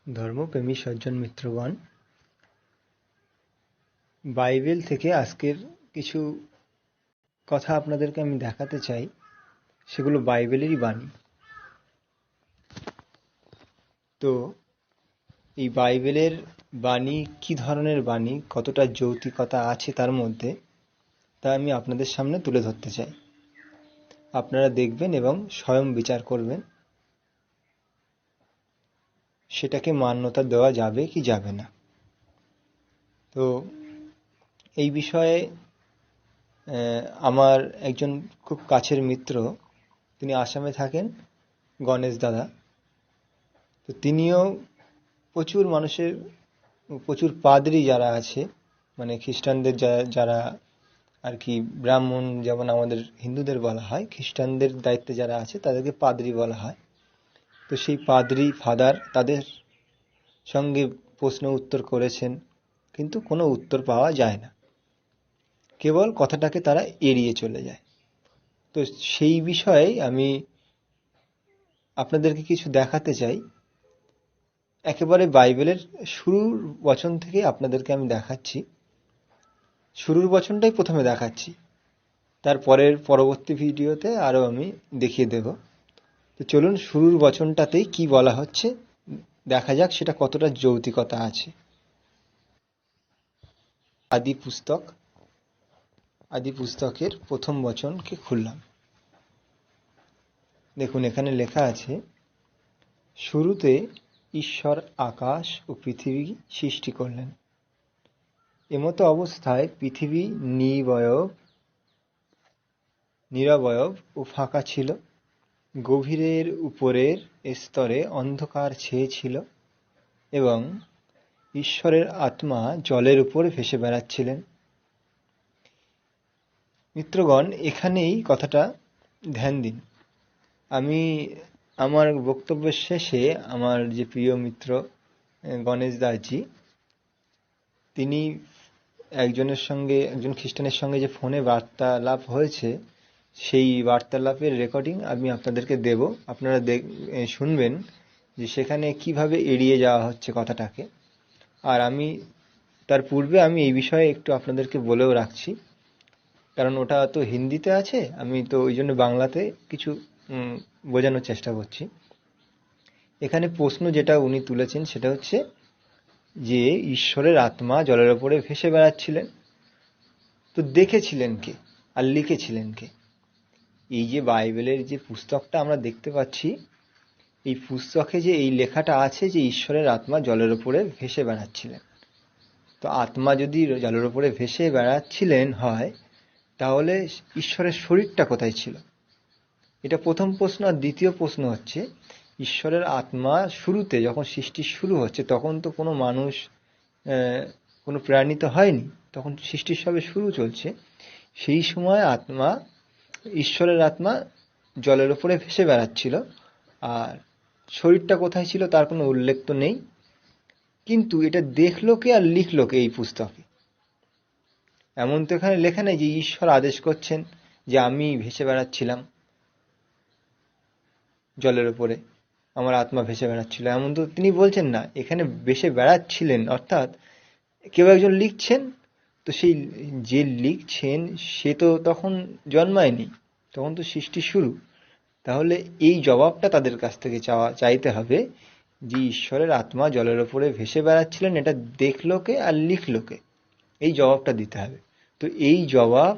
ধর্মপ্রেমী সজ্জন মিত্রগণ, বাইবেল থেকে আজকের কিছু কথা আপনাদেরকে আমি দেখাতে চাই। সেগুলো বাইবেলেরই বাণী। তো এই বাইবেলের বাণী কি ধরনের বাণী, কতটা যৌক্তিকতা আছে তার মধ্যে, তা আমি আপনাদের সামনে তুলে ধরতে চাই। আপনারা দেখবেন এবং স্বয়ং বিচার করবেন সেটাকে মান্যতা দেওয়া যাবে কি যাবে না। তো এই বিষয়ে আমার একজন খুব কাছের মিত্র, তিনি আসামে থাকেন, গণেশ দাদা। তো তিনিও প্রচুর পাদ্রী যারা আছে, মানে খ্রিস্টানদের যারা আর কি ব্রাহ্মণ, যেমন আমাদের হিন্দুদের বলা হয়, খ্রিস্টানদের দায়িত্বে যারা আছে তাদেরকে পাদ্রী বলা হয়। তো সেই পাদ্রী ফাদার তাদের সঙ্গে প্রশ্ন উত্তর করেছেন, কিন্তু কোনো উত্তর পাওয়া যায় না, কেবল কথাটাকে তারা এড়িয়ে চলে যায়। তো সেই বিষয়ে আমি আপনাদেরকে কিছু দেখাতে চাই। একেবারে বাইবেলের শুরুর বচন থেকে আপনাদেরকে আমি দেখাচ্ছি। শুরুর বচনটাই প্রথমে দেখাচ্ছি, তারপরের পরবর্তী ভিডিওতে আরও আমি দেখিয়ে দেব। তো চলুন শুরুর বচনটাতেই কি বলা হচ্ছে দেখা যাক, সেটা কতটা যৌক্তিকতা আছে। আদি পুস্তকের প্রথম বচনকে খুললাম। দেখুন, এখানে লেখা আছে, শুরুতে ঈশ্বর আকাশ ও পৃথিবী সৃষ্টি করলেন। এমতো অবস্থায় পৃথিবী নিরবয়ব ও ফাঁকা ছিল। গভীরের উপরের স্তরে অন্ধকার ছেয়েছিল এবং ঈশ্বরের আত্মা জলের উপর ভেসে বেড়াচ্ছিলেন। মিত্রগণ, এখানেই কথাটা ধ্যান দিন। আমি আমার বক্তব্যের শেষে আমার যে প্রিয় মিত্র গণেশ দাসজি, তিনি একজন খ্রিস্টানের সঙ্গে যে ফোনে বার্তালাপ হয়েছে, সেই বার্তালাপের রেকর্ডিং আমি আপনাদেরকে দেব। আপনারা শুনবেন যে সেখানে কিভাবে এড়িয়ে যাওয়া হচ্ছে কথাটাকে। আর আমি তার পূর্বে আমি এই বিষয়ে একটু আপনাদেরকে বলেও রাখছি, কারণ ওটা তো হিন্দিতে আছে, আমি তো ওই জন্য বাংলাতে কিছু বোঝানোর চেষ্টা করছি। এখানে প্রশ্ন যেটা উনি তুলেছেন সেটা হচ্ছে যে ঈশ্বরের আত্মা জলের ওপরে ভেসে বেড়াচ্ছিলেন, তো দেখেছিলেন কে আর লিখেছিলেন কে? এই যে বাইবেলের যে পুস্তকটা আমরা দেখতে পাচ্ছি, এই পুস্তকে যে এই লেখাটা আছে যে ঈশ্বরের আত্মা জলের ওপরে ভেসে বেড়াচ্ছিলেন, তো আত্মা যদি জলের ওপরে ভেসে বেড়াচ্ছিলেন হয়, তাহলে ঈশ্বরের শরীরটা কোথায় ছিল? এটা প্রথম প্রশ্ন। আর দ্বিতীয় প্রশ্ন হচ্ছে, ঈশ্বরের আত্মা শুরুতে যখন সৃষ্টি শুরু হচ্ছে, তখন তো কোনো মানুষ, কোনো প্রাণী তো হয়নি, তখন সৃষ্টির সবে শুরু চলছে। সেই সময় ঈশ্বরের আত্মা জলের উপরে ভেসে বেড়াচ্ছিল, আর শরীরটা কোথায় ছিল তার কোনো উল্লেখ তো নেই। কিন্তু এটা দেখলো কে আর লিখলো কে এই পুস্তকে? এমন তো এখানে লেখা নেই যে ঈশ্বর আদেশ করছেন যে আমি ভেসে বেড়াচ্ছিলাম জলের উপরে, আমার আত্মা ভেসে বেড়াচ্ছিল, এমন তো তিনি বলছেন না। এখানে ভেসে বেড়াচ্ছিলেন অর্থাৎ কেউ একজন লিখছেন। তো সেই যে লিখছেন সে তো তখন জন্মায়নি, তখন তো সৃষ্টি শুরু। তাহলে এই জবাবটা তাদের কাছ থেকে চাইতে হবে যে ঈশ্বরের আত্মা জলের ওপরে ভেসে বেড়াচ্ছিলেন, এটা দেখলো কে আর লিখলো কে? এই জবাবটা দিতে হবে। তো এই জবাব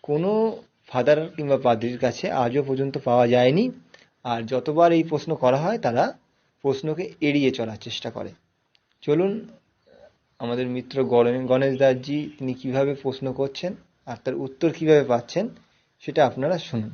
কোনো ফাদার কিংবা পাদ্রীর কাছে আজও পর্যন্ত পাওয়া যায়নি। আর যতবার এই প্রশ্ন করা হয়, তারা প্রশ্নকে এড়িয়ে চলার চেষ্টা করে। চলুন আমাদের মিত্র গণেশ দাসজি তিনি কিভাবে প্রশ্ন করছেন আর তার উত্তর কিভাবে পাচ্ছেন সেটা আপনারা শুনুন।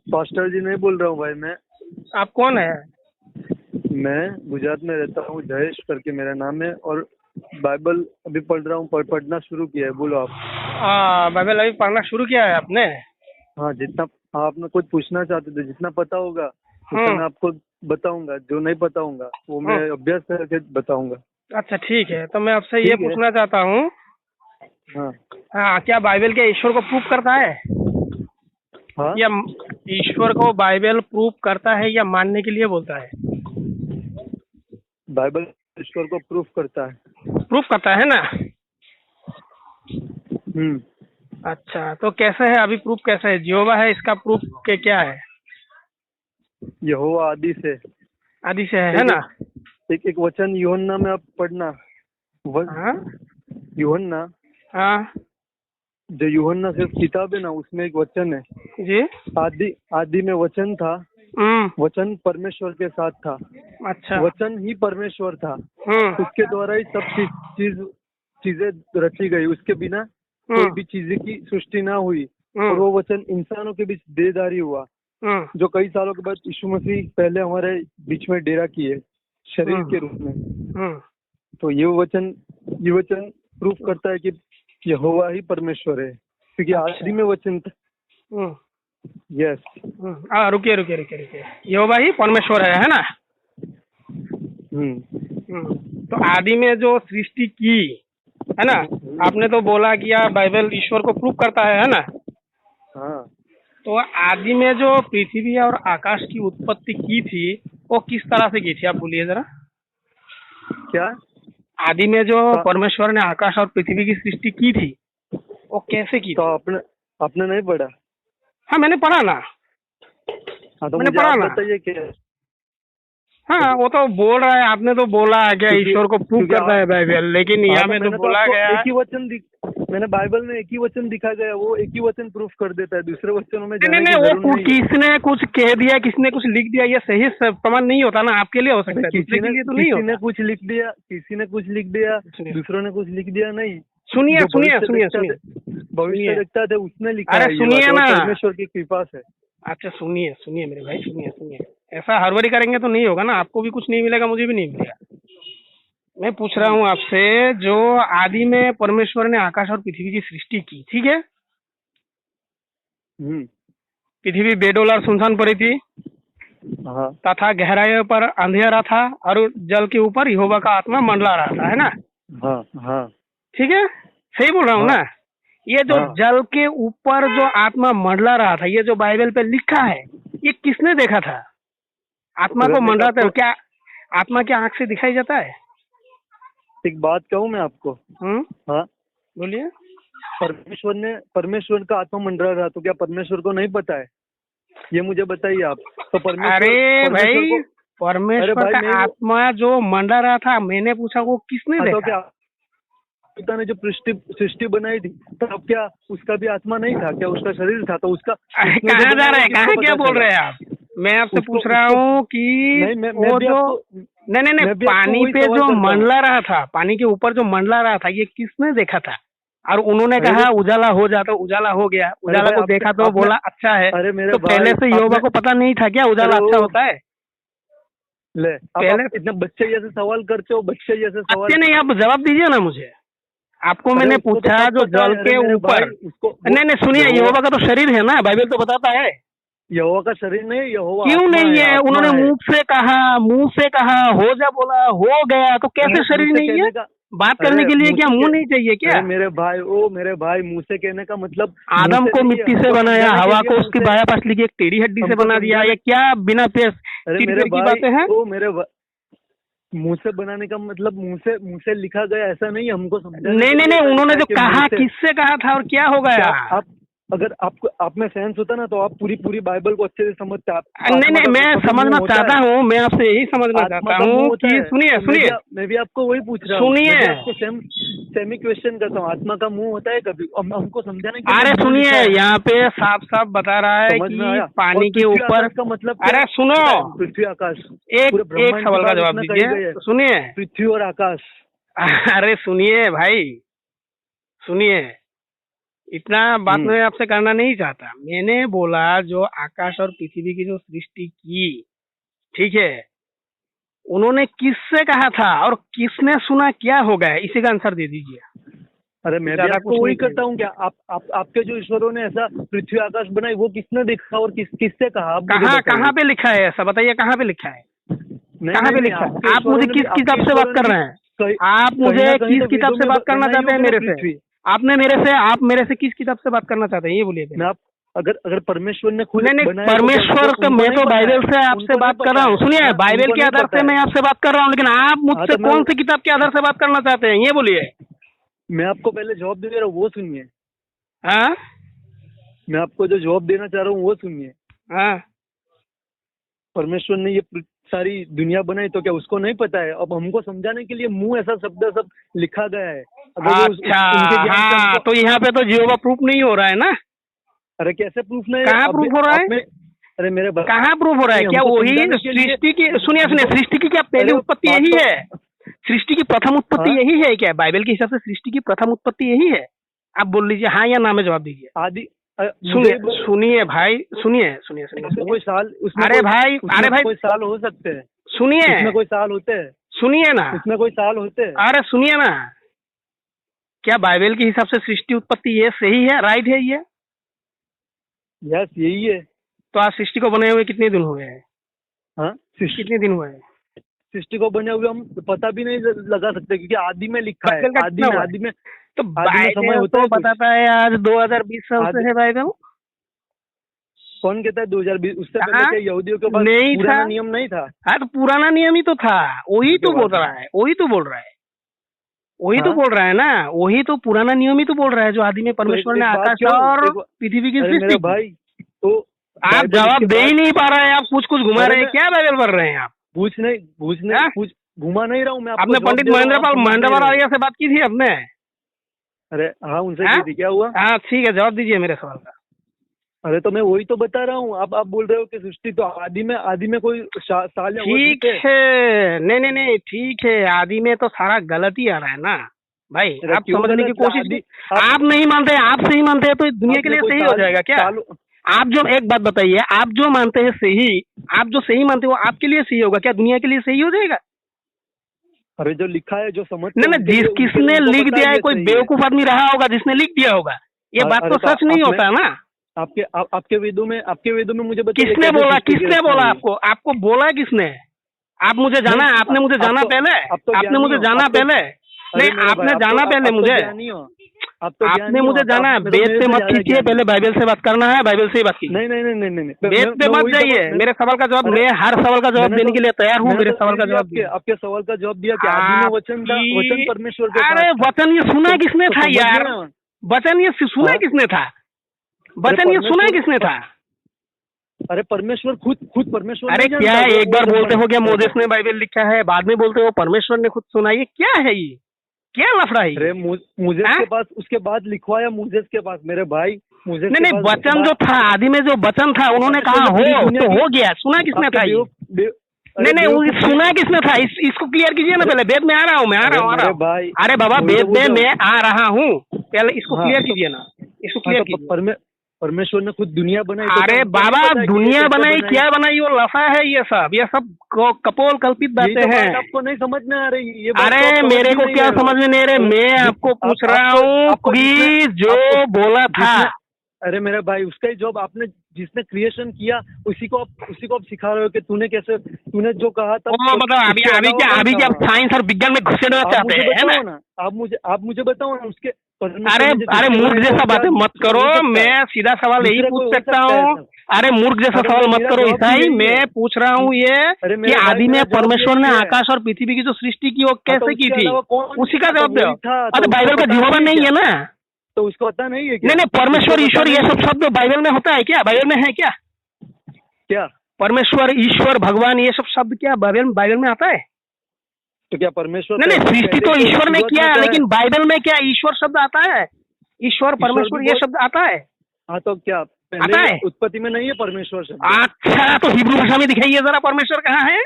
पास्टर जी नहीं बोल रहा हूँ भाई मैं। आप कौन है? मैं गुजरात में रहता हूँ, जयेश करके मेरा नाम है, और बाइबल अभी पढ़ रहा हूँ, पढ़ना शुरू किया है। बोलो आप। बाइबल अभी पढ़ना शुरू किया है आपने? हाँ, जितना आपने कुछ पूछना चाहते थे, जितना पता होगा उतना मैं आपको बताऊंगा, जो नहीं पता होगा वो मैं अभ्यास करके बताऊंगा। अच्छा ठीक है, तो मैं आपसे ये ठीक है। पूछना चाहता हूँ, हाँ क्या बाइबल के ईश्वर को प्रूफ करता है? हाँ, या ईश्वर को बाइबल प्रूफ करता है या मानने के लिए बोलता है? बाइबल ईश्वर को प्रूफ करता है। प्रूफ करता है ना? हम्म। अच्छा, तो कैसे है अभी? प्रूफ कैसे है? यहोवा है, इसका प्रूफ के क्या है? यहोवा आदि से। आदि से है ना? एक वचन यूहन्ना में आप पढ़ना। हाँ यूहन्ना, हाँ जो यूहन्ना सिर्फ किताब है ना, उसमें एक वचन है। जी। आदि में वचन था, वचन परमेश्वर के साथ था, अच्छा। वचन ही परमेश्वर था, उसके द्वारा ही सब चीजें रची गई, उसके बिना कोई भी चीज की सृष्टि ना हुई। और वो वचन इंसानों के बीच देहधारी हुआ, जो कई सालों के बाद यीशु मसीह पहले हमारे बीच में डेरा किए शरीर के रूप में। तो ये वचन प्रूफ करता है कि यहोवा ही परमेश्वर है, क्योंकि आदि में वचन था। यस। रुकिए। यहोवा ही परमेश्वर है ना? तो आदि में जो सृष्टि की है ना, आपने तो बोला कि यार बाइबल ईश्वर को प्रूफ करता है ना? हाँ। तो आदि में जो पृथ्वी और आकाश की उत्पत्ति की थी वो किस तरह से की थी, आप बोलिए जरा। क्या? आदि में जो परमेश्वर ने आकाश और पृथ्वी की सृष्टि की थी वो कैसे की? तो आपने नहीं पढ़ा? हाँ, मैंने पढ़ा ना। हाँ, तो मैंने मुझे पढ़ा आप ना। बताइए क्या। हाँ, वो तो बोल रहा है, आपने तो बोला क्या ईश्वर को प्रूव करता है बाइबल, लेकिन यहाँ में तो बोला गया एक ही वचन मैंने बाइबल में एक ही वचन दिखा गया, वो एक ही वचन प्रूफ कर देता है, दूसरे वचनों में जाने की जरूरत नहीं है। किसने कुछ कह दिया, किसने कुछ लिख दिया, ये सही प्रमाण नहीं होता ना। आपके लिए हो सकता है, किसी के लिए तो नहीं होता। किसी ने कुछ लिख दिया, दूसरों ने कुछ लिख दिया। नहीं, सुनिए। भविष्य देखता था उसने लिखा है। अरे सुनिए ना, परमेश्वर की कृपा से। अच्छा सुनिए मेरे भाई, सुनिए। ऐसा हड़बड़ी करेंगे तो नहीं होगा ना, आपको भी कुछ नहीं मिलेगा, मुझे भी नहीं मिलेगा। मैं पूछ रहा हूँ आपसे, जो आदि में परमेश्वर ने आकाश और पृथ्वी की सृष्टि की, ठीक है? पृथ्वी बेडौल और सुनसान पड़ी थी। हाँ। तथा गहराई पर अंधेरा था और जल के ऊपर यहोवा का आत्मा मंडला रहा था, है ना? हाँ। ठीक है, सही बोल रहा हूँ ना? ये जो जल के ऊपर जो आत्मा मंडला रहा था, ये जो बाइबल पे लिखा है, ये किसने देखा था? आत्मा को मंडलाते हो क्या? आत्मा क्या आंख से दिखाई जाता है? एक बात कहूँ मैं आपको। हाँ, बोलिए। परमेश्वर का आत्मा मंडरा रहा, तो क्या परमेश्वर को नहीं पता है? ये मुझे बताइए आप। तो परमेश्वर का आत्मा जो मंडरा रहा था, मैंने पूछा वो किसने देखा? तो क्या पिता ने जो सृष्टि बनाई थी, तब क्या उसका भी आत्मा नहीं था? क्या उसका शरीर था? तो उसका कहाँ जा रहे हैं, कहाँ क्या बोल रहे हैं आप? मैं आपसे पूछ रहा हूँ कि वो जो नहीं पानी पे जो मंडला रहा था, पानी के ऊपर जो मंडला रहा था, ये किसने देखा था? और उन्होंने कहा उजाला हो जा, तो उजाला हो गया। उजाला को देखा तो बोला अच्छा है। तो पहले से यहोवा को पता नहीं था क्या उजाला अच्छा होता है? पहले इतना बच्चे जैसे सवाल करते हो, बच्चे जैसे सवाल नहीं, आप जवाब दीजिए ना मुझे। आपको मैंने पूछा जो जल के ऊपर, नहीं सुनिए, यहोवा का तो शरीर है ना, बाइबल तो बताता है। यहोवा का शरीर नहीं, यहोवा क्यों नहीं है? उन्होंने मुंह से कहा, हो जा बोला, हो गया, तो कैसे शरीर नहीं है? बात करने के लिए क्या मुंह नहीं चाहिए क्या? मेरे भाई मुंह से कहने का मतलब, आदम को मिट्टी से बनाया, हवा को उसकी बाया पासली की एक टेढ़ी हड्डी से बना दिया, ये क्या बिना पेड़ की बातें हैं? मुंह से बनाने का मतलब मुंह से लिखा गया ऐसा नहीं, हमको समझा। नहीं, उन्होंने जो कहा किससे कहा था और क्या हो गया? आप अगर आप में सेंस होता ना, तो आप पूरी बाइबल को अच्छे से समझते। नहीं, मैं समझना चाहता हूँ, मैं आपसे यही समझना चाहता हूँ कि सुनिए, मैं भी आपको वही पूछ रहा हूँ। सुनिए, आपको सेमी क्वेश्चन करता हूँ, आत्मा का मुंह होता है कभी? हमको समझाने की। अरे सुनिए, यहाँ पे साफ बता रहा है कि पानी के ऊपर का मतलब। अरे सुनो, पृथ्वी आकाश, एक सवाल का जवाब दीजिए। सुनिए, पृथ्वी और आकाश। अरे सुनिए भाई, सुनिए, इतना बात मैं आपसे करना नहीं चाहता। मैंने बोला जो आकाश और पृथ्वी की जो सृष्टि की, ठीक है, उन्होंने किससे कहा था और किसने सुना, क्या हो गया? इसी का आंसर दे दीजिए। अरे मैं भी आपको वही करता हूँ। क्या आपके जो ईश्वरों ने ऐसा पृथ्वी आकाश बनाई, वो किसने देखा और किससे कहा? कहाँ पे लिखा है ऐसा? बताइए, कहाँ पे लिखा है? कहाँ पे लिखा है? आप मुझे किस किताब से बात कर रहे हैं? आप मुझे किस किताब से बात करना चाहते हैं मेरे से? आप मेरे से किस किताब से बात करना चाहते हैं, ये बोलिए। अगर परमेश्वर ने खुद नहीं बनाया तो परमेश्वर तो मैं तो बाइबल से आपसे बात कर रहा हूँ। सुनिए, बाइबल के आधार से मैं आपसे बात कर रहा हूँ, लेकिन आप मुझसे कौन सी किताब के आधार से बात करना चाहते हैं, ये बोलिए। मैं आपको पहले जवाब दे रहा हूँ, वो सुनिए। हाँ, मैं आपको जो जवाब देना चाह रहा हूँ वो सुनिए। हाँ, परमेश्वर ने ये सारी दुनिया बनाई तो क्या उसको नहीं पता है? अब हमको समझाने के लिए मुंह ऐसा शब्द सब लिखा गया है। अच्छा, हाँ, तो यहाँ पे तो जीवा प्रूफ नहीं हो रहा है ना? अरे कैसे प्रूफ नहीं? कहाँ प्रूफ हो रहा है? अरे मेरे कहाँ प्रूफ हो रहा है? क्या वही सृष्टि की, सुनिए सृष्टि की क्या पहली उत्पत्ति यही है? सृष्टि की प्रथम उत्पत्ति यही है क्या? बाइबल के हिसाब से सृष्टि की प्रथम उत्पत्ति यही है? आप बोल लीजिए हाँ या ना में जवाब दीजिए। आदि सुनिए भाई, सुनिए कोई साल उसमें, अरे भाई कोई साल हो सकते हैं। सुनिए, उसमें कोई साल होते हैं? सुनिए ना, उसमें कोई साल होते हैं? अरे सुनिए ना, क्या बाइबल के हिसाब से सृष्टि उत्पत्ति ये सही है, राइट है ये? यस, यही है। तो आज सृष्टि को बने हुए कितने दिन हुए हैं? हाँ, कितने दिन हुए हैं? सृष्टि को बने हुए हम पता भी नहीं लगा सकते, क्योंकि आदि में लिखा है। आदि में तो बाइबल तो बताता है आज 2020 साल से है बाइबल। कौन कहता है 2020? उससे पहले यहूदियों के पास पुराना नियम नहीं था? हाँ, तो पुराना नियम ही तो था, वही तो बोल रहा है, वही तो बोल रहा है, वही तो बोल रहा है ना, वही तो पुराना नियम ही तो बोल रहा है, जो आदि में परमेश्वर ने आकाश और पृथ्वी की सृष्टि। भाई तो आप जवाब दे ही नहीं पा रहे हैं, आप कुछ घुमा रहे हैं, क्या बाइबल पढ़ रहे हैं आप? कुछ घुमा नहीं रहा हूँ मैं। आपने पंडित महेंद्रपाल आर्य से बात की थी आपने? अरे हाँ, उनसे की थी। क्या हुआ? हाँ ठीक है, जवाब दीजिए मेरे सवाल का। अरे तो मैं वही तो बता रहा हूँ। आप बोल रहे हो कि सृष्टि तो आदि में कोई साल या ठीक है, नहीं ठीक है, आदि में तो सारा गलत ही आ रहा है ना भाई। आप समझने की कोशिश, आप नहीं मानते, आप सही मानते हैं तो दुनिया के लिए सही हो जाएगा क्या? आप जो एक बात बताइए, आप जो मानते हैं सही, आप जो सही मानते हो आपके लिए सही होगा क्या? दुनिया के लिए सही हो जाएगा? अरे जो लिखा है, जो समझ नहीं, किसने लिख दिया है? कोई बेवकूफ आदमी रहा होगा जिसने लिख दिया होगा। ये बात तो सच नहीं होता ना। आपके वेदों में मुझे किसने बोला आपको बोला किसने? आप मुझे जाना, आपने मुझे जाना पहले, आपने मुझे जाना पहले, नहीं आपने जाना पहले मुझे, आपने मुझे जाना। वेद पे मत कीजिए, पहले बाइबल से बात करना है, बाइबल से ही बात कीजिए। नहीं, वेद पे मत जाइए। मेरे सवाल का जवाब, मैं हर सवाल का जवाब देने के लिए तैयार हूँ। मेरे सवाल का जवाब दिया, आपके सवाल का जवाब दिया कि आदि में वचन था, वचन परमेश्वर के। अरे वचन ये सुना किसने था यार? वचन ये सुना किसने था? वचन ये सुना किसने था? अरे परमेश्वर खुद परमेश्वर। अरे क्या है, एक बार बोलते हो क्या मोजेस ने बाइबल लिखा है, बाद में बोलते हो परमेश्वर ने खुद सुना? ये क्या है, ये क्या लफड़ा है? अरे मुझे के पास उसके बाद लिखवाया, मुझे के पास मेरे भाई मुझे। नहीं, वचन जो था आदि में, जो वचन था, उन्होंने कहा हो तो हो गया। सुना किसने था ये? नहीं, सुना किसने था? इसको क्लियर कीजिए ना पहले। वेद में आ रहा हूँ, मैं आ रहा हूँ। अरे बाबा, वेद में मैं आ रहा हूँ, पहले इसको क्लियर कीजिए ना, इसको क्लियर कीजिए। परमेश्वर ने खुद दुनिया बनाई। अरे बाबा, दुनिया बनाई क्या बनाई, वो लफा है ये सब कपोल कल्पित बातें हैं। आपको नहीं समझ में आ रही ये? अरे मेरे को क्या समझ में नहीं रहे? मैं आपको पूछ रहा हूँ कि जो बोला था। अरे मेरा भाई, उसका ही जॉब आपने, जिसने क्रिएशन किया उसी को आप सिखा रहे हो कि तूने जो कहा था। मतलब अभी क्या साइंस और विज्ञान में घुसना चाहते हैं ना? आप मुझे बताओ ना उसके। अरे मूर्ख जैसा बातें मत करो, मैं सीधा सवाल यही पूछ सकता हूँ। अरे मूर्ख जैसा सवाल मत करो ईसाई, मैं पूछ रहा हूँ ये कि आदि में परमेश्वर ने आकाश और पृथ्वी की जो सृष्टि की वो कैसे की थी, उसी का जवाब दो। अरे बाइबल का जीवन नहीं है ना, तो उसको पता नहीं है? नहीं, परमेश्वर ईश्वर ये सब शब्द बाइबल में होता है क्या? बाइबल में है क्या? परमेश्वर, ईश्वर, भगवान, ये सब शब्द क्या बाइबल में आता है? तो क्या परमेश्वर? नहीं, सृष्टि तो ईश्वर ने किया, लेकिन बाइबल में क्या ईश्वर शब्द आता है? ईश्वर, परमेश्वर ये शब्द आता है? हाँ, तो क्या आता है? उत्पत्ति में नहीं है परमेश्वर शब्द? अच्छा, तो हिब्रू भाषा में दिखाइए जरा, परमेश्वर कहाँ है?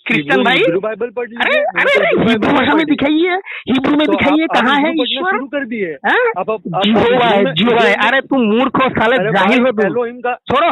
क्रिश्चियन भाई, बाइबल पढ़ लीजिए। अरे हिब्रू भाषा में दिखाइए, हिब्रू में दिखाइए कहाँ है ईश्वर? शुरू कर दिए। जीवा है। अरे तुम मूर्ख हो साले, जाहिल हो तुम। छोड़ो।